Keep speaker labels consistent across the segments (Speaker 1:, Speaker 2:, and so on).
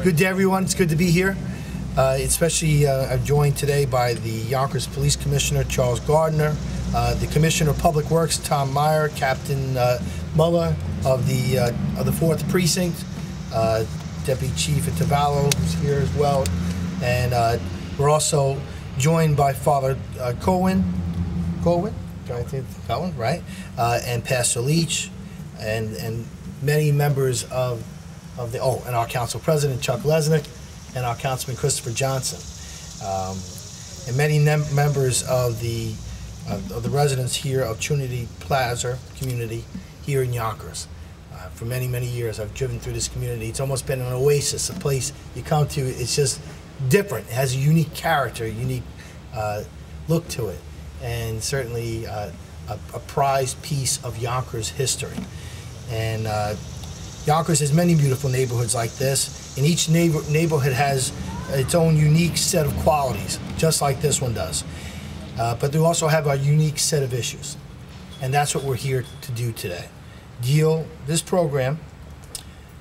Speaker 1: Good day, everyone. It's good to be here. Especially, I'm joined today by the Yonkers Police Commissioner, Charles Gardner, the Commissioner of Public Works, Tom MEIER, Captain Muller of the 4th Precinct, Deputy Chief Atavallo, who's here as well. And we're also joined by Father Cohen, right? And Pastor Leach, and many members of the, and our Council President, Chuck LESNICK, and our Councilman Christopher Johnson, and many members of the residents here of Trinity Plaza community here in Yonkers. For many, many years, I've driven through this community. It's almost been an oasis, a place you come to. It's just different. It has a unique character, a unique look to it, and certainly a prized piece of Yonkers history. And Yonkers has many beautiful neighborhoods like this, and each neighborhood has its own unique set of qualities, just like this one does. But they also have a unique set of issues, and that's what we're here to do today. This program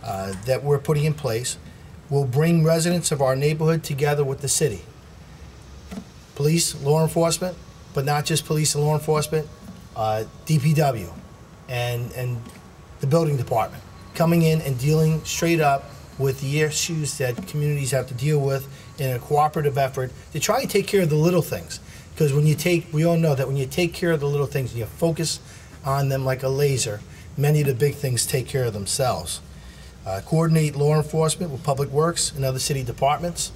Speaker 1: that we're putting in place will bring residents of our neighborhood together with the city. Police, law enforcement, but not just police and law enforcement, DPW, and the building department, coming in and dealing straight up with the issues that communities have to deal with in a cooperative effort to try and take care of the little things. Because we all know that when you take care of the little things and you focus on them like a laser, many of the big things take care of themselves. Coordinate law enforcement with Public Works and other city departments,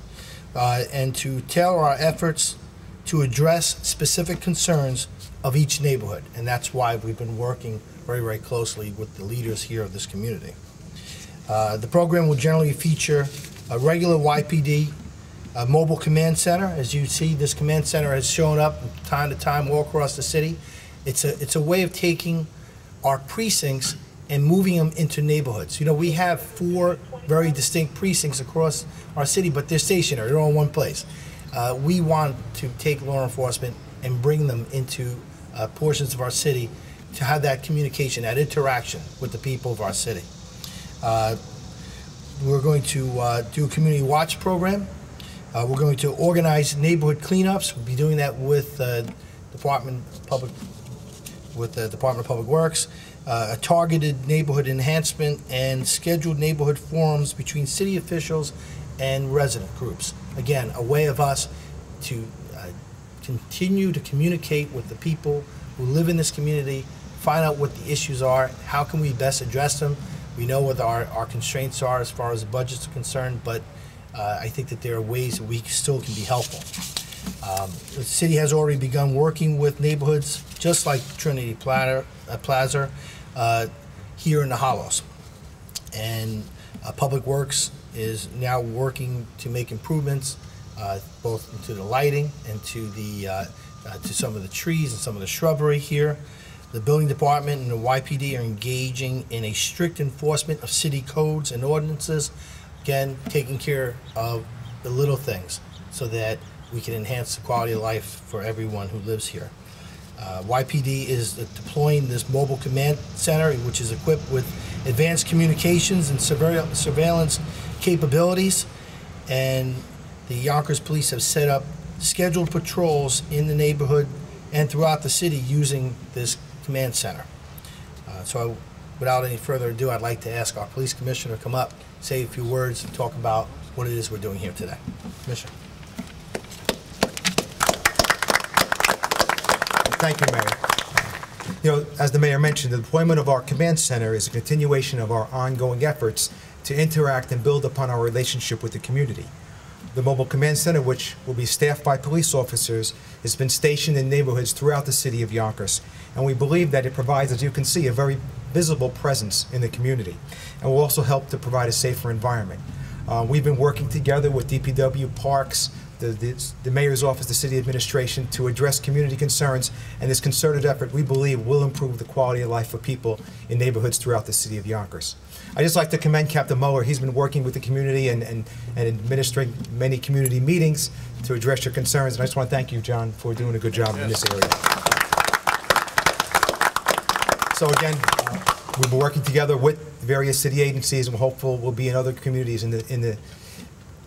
Speaker 1: and to tailor our efforts to address specific concerns of each neighborhood. And that's why we've been working very, very closely with the leaders here of this community. The program will generally feature a regular Y.P.D. Mobile command center. As you see, this command center has shown up from time to time all across the city. It's a way of taking our precincts and moving them into neighborhoods. You know, we have 4 very distinct precincts across our city, but they're stationary, they're all in one place. We want to take law enforcement and bring them into portions of our city to have that communication, that interaction with the people of our city. We're going to do a community watch program. We're going to organize neighborhood cleanups. We'll be doing that with the Department of Public Works, a targeted neighborhood enhancement, and scheduled neighborhood forums between city officials and resident groups. Again, a way of us to continue to communicate with the people who live in this community, find out what the issues are, how can we best address them. We know what our constraints are as far as budgets are concerned, but I think that there are ways that we still can be helpful. The city has already begun working with neighborhoods just like Trinity Plaza here in the Hollows. And Public Works is now working to make improvements both into the lighting and to some of the trees and some of the shrubbery here. The building department and the Y.P.D. are engaging in a strict enforcement of city codes and ordinances, again, taking care of the little things so that we can enhance the quality of life for everyone who lives here. Y.P.D. is deploying this mobile command center, which is equipped with advanced communications and surveillance capabilities, and the Yonkers police have set up scheduled patrols in the neighborhood and throughout the city using this command center. So without any further ado, I'd like to ask our police commissioner to come up, say a few words, and talk about what it is we're doing here today. Commissioner.
Speaker 2: Thank you, Mayor. You know, as the Mayor mentioned, the deployment of our command center is a continuation of our ongoing efforts to interact and build upon our relationship with the community. The mobile command center, which will be staffed by police officers, has been stationed in neighborhoods throughout the city of Yonkers, and we believe that it provides, as you can see, a very visible presence in the community, and will also help to provide a safer environment. We've been working together with DPW, Parks, the Mayor's Office, the City Administration, to address community concerns, and this concerted effort, we believe, will improve the quality of life for people in neighborhoods throughout the city of Yonkers. I'd just like to commend Captain Muller. He's been working with the community and administering many community meetings to address your concerns, and I just want to thank you, John, for doing a good job in this area. So again, We've been working together with various city agencies, and we're hopeful we'll be in other communities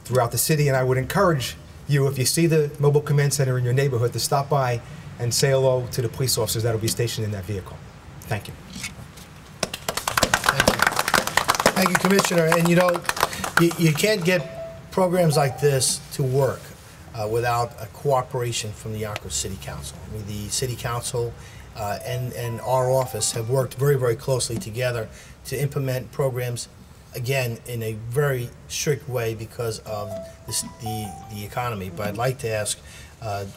Speaker 2: throughout the city. And I would encourage you, if you see the Mobile Command Center in your neighborhood, to stop by and say hello to the police officers that will be stationed in that vehicle. Thank you.
Speaker 1: Thank you, Commissioner. And you know, you can't get programs like this to work without a cooperation from the Yonkers City Council. I mean, the City Council and our office have worked very, very closely together to implement programs, again, in a very strict way because of the economy. But I'd like to ask I'd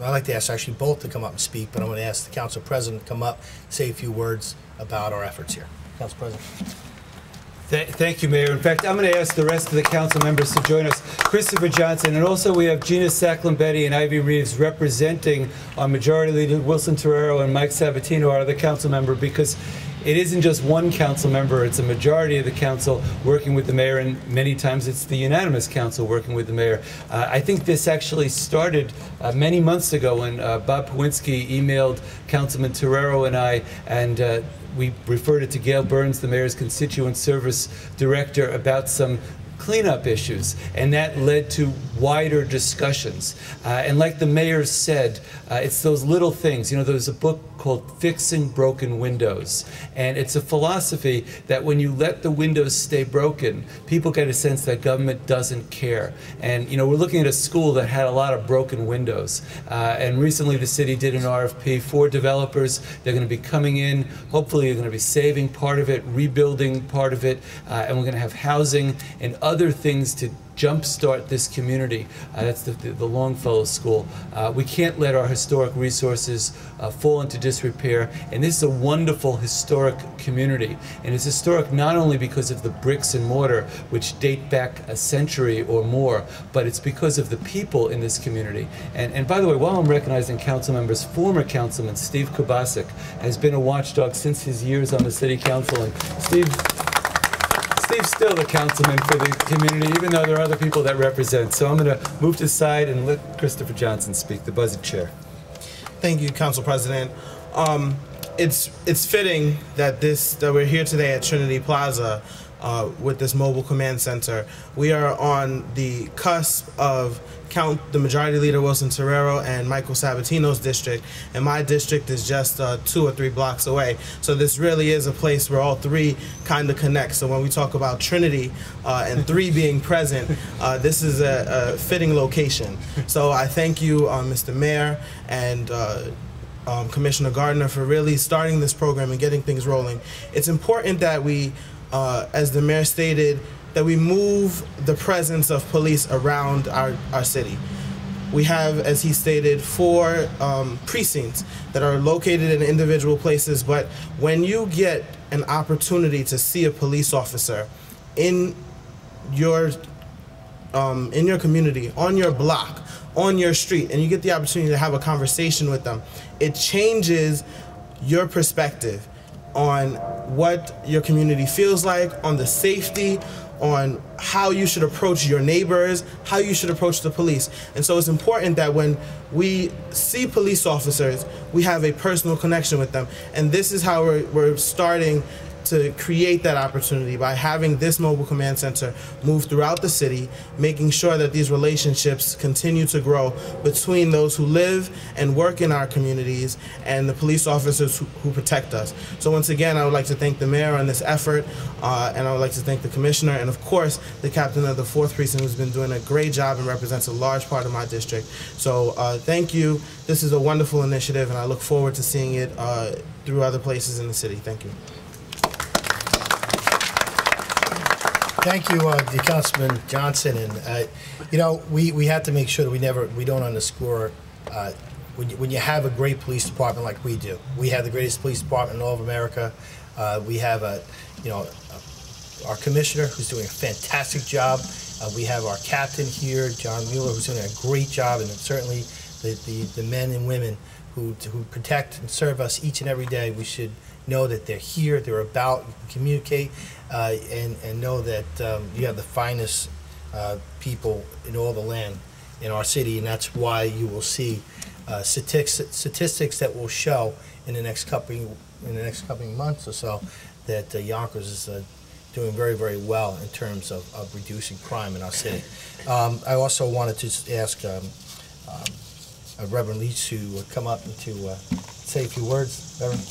Speaker 1: like to ask actually both to come up and speak, but I'm going to ask the Council President to come up, say a few words about our efforts here. Council President.
Speaker 3: Thank you, Mayor. In fact, I'm going to ask the rest of the council members to join us. Christopher Johnson, and also we have Gina Sacklin-Betty and Ivy Reeves representing our Majority Leader Wilson Torero and Mike Sabatino, our other council member, because it isn't just one council member, it's a majority of the council working with the mayor, and many times it's the unanimous council working with the mayor. I think this actually started many months ago when Bob Pawinski emailed Councilman Torero and I, and we referred it to Gail Burns, the mayor's constituent service director, about some cleanup issues, and that led to wider discussions. And like the mayor said, it's those little things. You know, there's a book called Fixing Broken Windows, and it's a philosophy that when you let the windows stay broken, people get a sense that government doesn't care. And you know, we're looking at a school that had a lot of broken windows, and recently the city did an RFP for developers. They're going to be coming in, hopefully they're going to be saving part of it, rebuilding part of it, and we're going to have housing and other things to jumpstart this community. That's the Longfellow School. We can't let our historic resources fall into disrepair, and this is a wonderful historic community. And it's historic not only because of the bricks and mortar, which date back a century or more, but it's because of the people in this community. And by the way, while I'm recognizing council members, former councilman Steve Kubasik has been a watchdog since his years on the city council, and Steve's still the councilman for the community, even though there are other people that represent. So I'm going to move to the side and let Christopher Johnson speak, the buzzard chair.
Speaker 4: Thank you, Council President. It's fitting that we're here today at Trinity Plaza with this mobile command center. We are on the cusp of the Majority Leader Wilson Torero and Michael Sabatino's district, and my district is just 2 or 3 blocks away. So this really is a place where all three kind of connect. So when we talk about Trinity and 3 being present, this is a fitting location. So I thank you, Mr. Mayor and Commissioner Gardner, for really starting this program and getting things rolling. It's important that we, as the mayor stated, that we move the presence of police around our city. We have, as he stated, 4 precincts that are located in individual places, but when you get an opportunity to see a police officer in your community, on your block, on your street, and you get the opportunity to have a conversation with them, it changes your perspective on what your community feels like, on the safety, on how you should approach your neighbors, how you should approach the police. And so it's important that when we see police officers, we have a personal connection with them. And this is how we're starting to create that opportunity by having this mobile command center move throughout the city, making sure that these relationships continue to grow between those who live and work in our communities and the police officers who protect us. So once again, I would like to thank the mayor on this effort, and I would like to thank the commissioner and of course the captain of the 4th precinct, who's been doing a great job and represents a large part of my district. So thank you. This is a wonderful initiative, and I look forward to seeing it through other places in the city. Thank you.
Speaker 1: Thank you, the Councilman Johnson, and you know, we have to make sure that we don't underscore when you have a great police department like we do. We have the greatest police department in all of America. We have our commissioner, who's doing a fantastic job. We have our captain here, John Mueller, who's doing a great job, and certainly the men and women who protect and serve us each and every day. We should know that they're here, they're about, you can communicate, and know that you have the finest people in all the land in our city, and that's why you will see statistics that will show in the next couple months or so that Yonkers is doing very, very well in terms of reducing crime in our city. I also wanted to just ask Reverend Leach to come up and to say a few words. Reverend?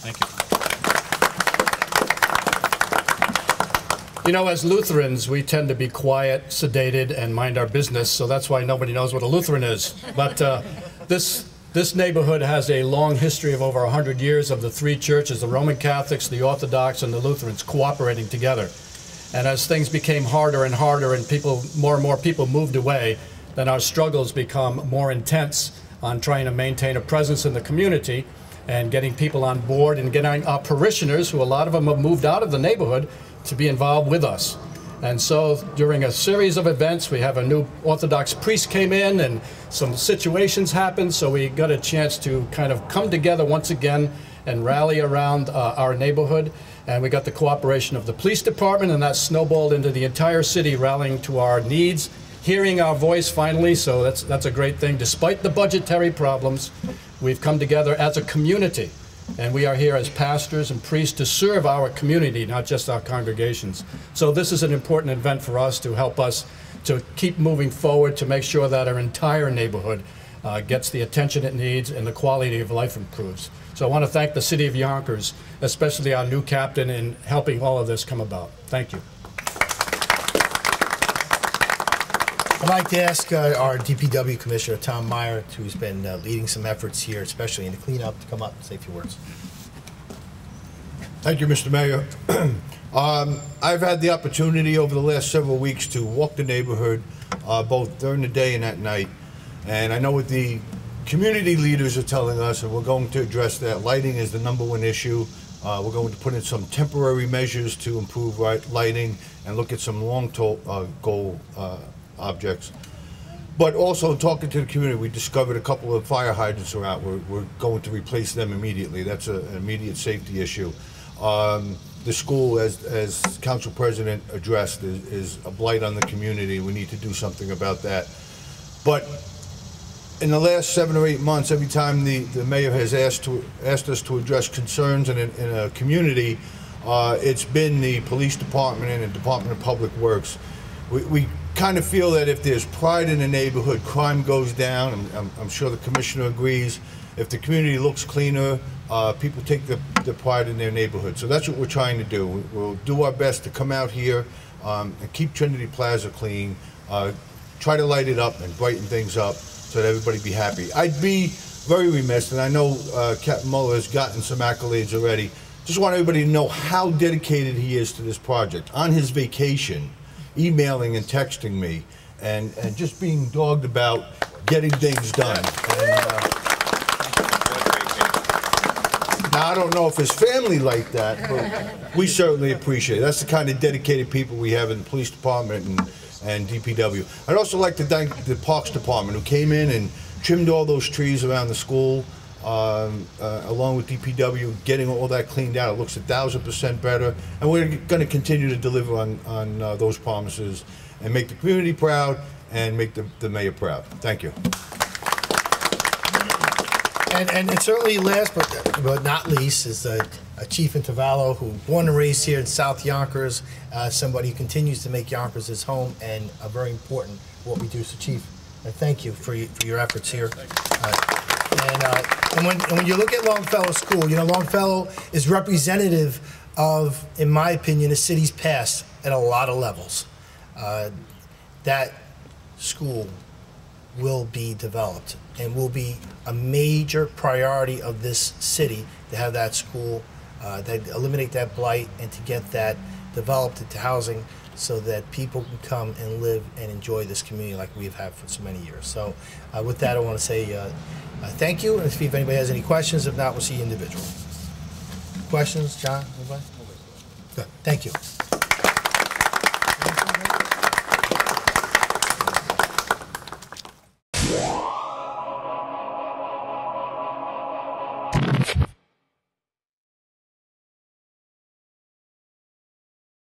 Speaker 5: Thank you. You know, as Lutherans, we tend to be quiet, sedated, and mind our business, so that's why nobody knows what a Lutheran is. But this neighborhood has a long history of over 100 years of the three churches, the Roman Catholics, the Orthodox, and the Lutherans cooperating together. And as things became harder and harder and more and more people moved away, then our struggles become more intense on trying to maintain a presence in the community and getting people on board and getting our parishioners, who a lot of them have moved out of the neighborhood, to be involved with us. And so during a series of events, we have a new Orthodox priest came in and some situations happened, so we got a chance to kind of come together once again and rally around our neighborhood. And we got the cooperation of the police department, and that snowballed into the entire city rallying to our needs, hearing our voice finally, so that's a great thing. Despite the budgetary problems, we've come together as a community. And we are here as pastors and priests to serve our community, not just our congregations. So this is an important event for us to help us to keep moving forward, to make sure that our entire neighborhood gets the attention it needs and the quality of life improves. So I want to thank the city of Yonkers, especially our new captain, in helping all of this come about. Thank you.
Speaker 1: I'd like to ask our DPW Commissioner, Tom MEIER, who's been leading some efforts here, especially in the cleanup, to come up and say a few words.
Speaker 6: Thank you, Mr. Mayor. I've had the opportunity over the last several weeks to walk the neighborhood, both during the day and at night. And I know what the community leaders are telling us, and we're going to address that. Lighting is the #1 issue. We're going to put in some temporary measures to improve lighting and look at some long-goal objects. But also talking to the community, we discovered a couple of fire hydrants are out. We're going to replace them immediately. That's an immediate safety issue. The school, as Council President addressed, is a blight on the community. We need to do something about that. But in the last 7 or 8 months, every time the mayor has asked us to address concerns in a community, it's been the police department and the Department of Public Works. We kind of feel that if there's pride in the neighborhood, crime goes down. I'm sure the commissioner agrees. If the community looks cleaner, people take the pride in their neighborhood. So that's what we're trying to do. We'll do our best to come out here and keep Trinity Plaza clean, try to light it up and brighten things up so that everybody be happy. I'd be very remiss, and I know Captain Mueller has gotten some accolades already. Just want everybody to know how dedicated he is to this project. On his vacation, emailing and texting me, and just being dogged about getting things done. And, now, I don't know if his family liked that, but we certainly appreciate it. That's the kind of dedicated people we have in the police department and DPW. I'd also like to thank the Parks Department, who came in and trimmed all those trees around the school, along with DPW, getting all that cleaned out. It looks 1,000% better, and we're going to continue to deliver on those promises and make the community proud and make the mayor proud. Thank you.
Speaker 1: And certainly last but not least is Chief Intervallo, who born and raised here in South Yonkers, somebody who continues to make Yonkers his home, and very important what we do. So Chief, thank you for your efforts here. And when you look at Longfellow School, you know, Longfellow is representative of, in my opinion, the city's past at a lot of levels. That school will be developed and will be a major priority of this city to have that school, that eliminate that blight and to get that developed into housing so that people can come and live and enjoy this community like we've had for so many years. So with that, I want to say thank you, and see if anybody has any questions. If not, we'll see you individually. Questions, John? Anybody? Good. Thank you.